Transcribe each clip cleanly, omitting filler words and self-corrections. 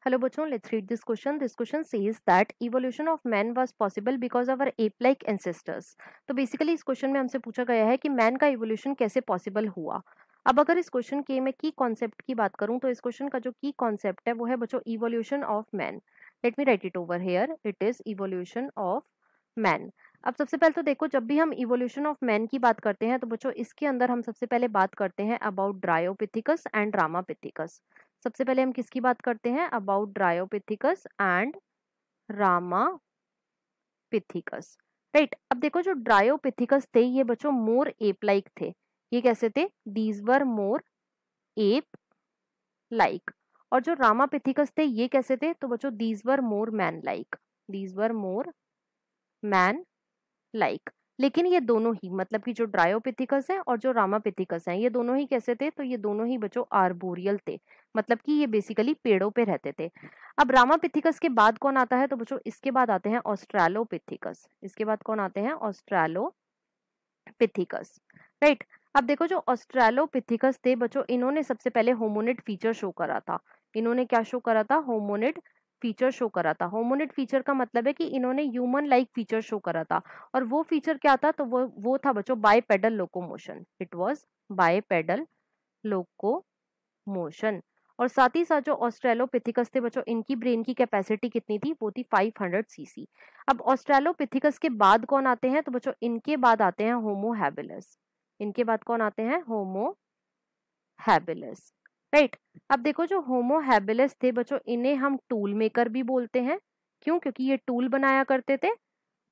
Hello बच्चों, let's read this question. This question says that evolution of man was possible because of our ape-like ancestors. तो basically इस question में हमसे पूछा गया है कि मैन का इवोल्यूशन कैसे पॉसिबल हुआ. अब अगर इस क्वेश्चन के मैं की कॉन्सेप्ट की बात करूं तो इस क्वेश्चन का जो की कॉन्सेप्ट है वो है बच्चों evolution of man. Let me right it over here. It is evolution of man. अब सबसे पहले तो देखो, जब भी हम इवोल्यूशन ऑफ मैन की बात करते हैं तो बच्चों इसके अंदर हम सबसे पहले बात करते हैं अबाउट ड्रायोपिथिकस एंड रामापिथिकस. सबसे पहले हम किसकी बात करते हैं? About Dryopithecus and Ramapithecus. Right. अब देखो, जो ड्रायोपिथिकस थे ये बच्चों मोर एप लाइक थे. ये कैसे थे? These were more ape like. और जो रामापिथिकस थे ये कैसे थे? तो बच्चों these were more man like. These were more man like. लेकिन ये दोनों ही, मतलब कि जो ड्रायोपिथिकस है और जो रामापिथिकस है, ये दोनों ही कैसे थे? तो ये दोनों ही बच्चों आर्बोरियल थे, मतलब कि ये बेसिकली पेड़ों पे रहते थे. अब रामापिथिकस के बाद कौन आता है? तो बच्चों इसके बाद आते हैं ऑस्ट्रेलोपिथिकस. इसके बाद कौन आते हैं? ऑस्ट्रेलोपिथिकस. राइट. अब देखो, जो ऑस्ट्रेलोपिथिकस थे बच्चों, इन्होंने सबसे पहले होमोनिड फीचर शो करा था. इन्होंने क्या शो करा था? होमोनिड फीचर शो करा था. होमोनिड फीचर का मतलब है कि इन्होंने ह्यूमन लाइक फीचर शो करा था. और वो फीचर क्या था? तो वो था बच्चों bipedal locomotion. It was bipedal locomotion. और साथ ही साथ जो ऑस्ट्रेलोपिथिकस थे बच्चों, इनकी ब्रेन की कैपेसिटी कितनी थी? वो थी 500 सीसी. अब ऑस्ट्रेलोपिथिकस के बाद कौन आते हैं? तो बच्चों इनके बाद आते हैं होमो हैबिलिस. इनके बाद कौन आते हैं? Homo habilis. राइट. अब देखो, जो होमो हैबिलिस थे बच्चों, इन्हें हम टूल मेकर भी बोलते हैं. क्यों? क्योंकि ये टूल बनाया करते थे.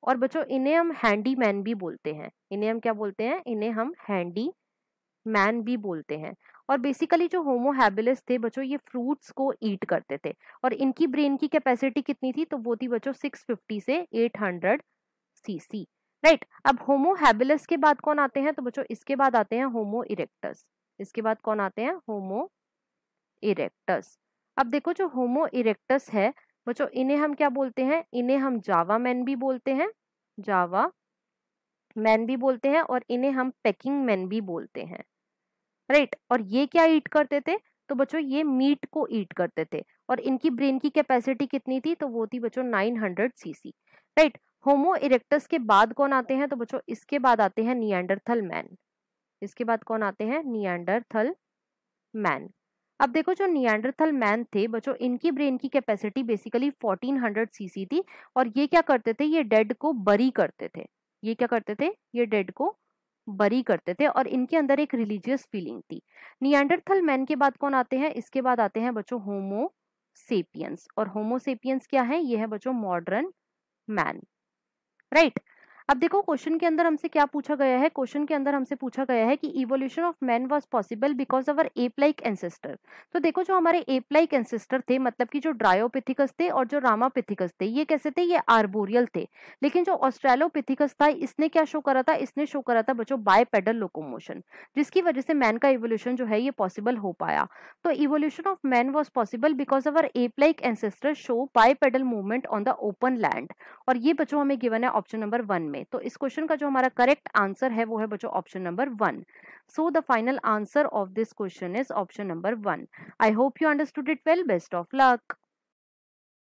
और बच्चों इन्हें हम हैंडी मैन भी बोलते हैं. इन्हें हम क्या बोलते हैं? इन्हें हम हैंडी मैन भी बोलते हैं. और बेसिकली जो होमो हैबिलिस थे बच्चों, ये फ्रूट्स को ईट करते थे. और इनकी ब्रेन की कैपेसिटी कितनी थी? तो वो थी बच्चों 650 से 800 सीसी. राइट. अब होमो हैबिलिस के बाद कौन आते हैं? तो बच्चों इसके बाद आते हैं होमो इरेक्टस. इसके बाद कौन आते हैं? होमो इरेक्टस. अब देखो, जो होमो इरेक्टस है बच्चों, इन्हें हम क्या बोलते हैं? इन्हें हम जावा मैन भी बोलते हैं. जावा मैन भी बोलते हैं. और इन्हें हम पेकिंग मैन भी बोलते हैं. राइट. और ये क्या ईट करते थे? तो बच्चों ये मीट को ईट करते थे. और इनकी ब्रेन की कैपेसिटी कितनी थी? तो वो थी बच्चों 900 सीसी. राइट. होमो इरेक्टस के बाद कौन आते हैं? तो बच्चों इसके बाद आते हैं निएंडरथल मैन. इसके बाद कौन आते हैं? Neanderthal man. अब देखो, जो निएंडरथल मैन थे बच्चों, इनकी ब्रेन की कैपेसिटी बेसिकली 1400 सीसी थी. और ये क्या करते थे? ये डेड को बरी करते थे. ये क्या करते थे? ये डेड को बरी करते थे. और इनके अंदर एक रिलीजियस फीलिंग थी. निएंडरथल मैन के बाद कौन आते हैं? इसके बाद आते हैं बच्चों होमो सेपियंस. और होमो सेपियंस क्या है? ये है बच्चों मॉडर्न मैन. राइट. अब देखो, क्वेश्चन के अंदर हमसे क्या पूछा गया है? क्वेश्चन के अंदर हमसे पूछा गया है कि evolution of man was possible because our ape like ancestor. तो देखो, जो हमारे एप लाइक एंसेस्टर थे, मतलब कि जो ड्रायोपिथिकस थे और जो रामापिथिकस थे, ये कैसे थे? ये आर्बोरियल थे. लेकिन जो ऑस्ट्रेलोपिथिकस था, इसने क्या शो करा था? इसने शो करा था बच्चों बायपेडल लोकोमोशन, जिसकी वजह से मैन का इवोल्यूशन जो है ये पॉसिबल हो पाया. तो evolution of man was possible because our ape like ancestor show bipedal movement on the open land. और ये बच्चों हमें गिवन है ऑप्शन नंबर 1 में. तो इस क्वेश्चन का जो हमारा करेक्ट आंसर है वो है बच्चों option number 1. So the final answer of this question is option number 1. I hope you understood it well. Best of luck.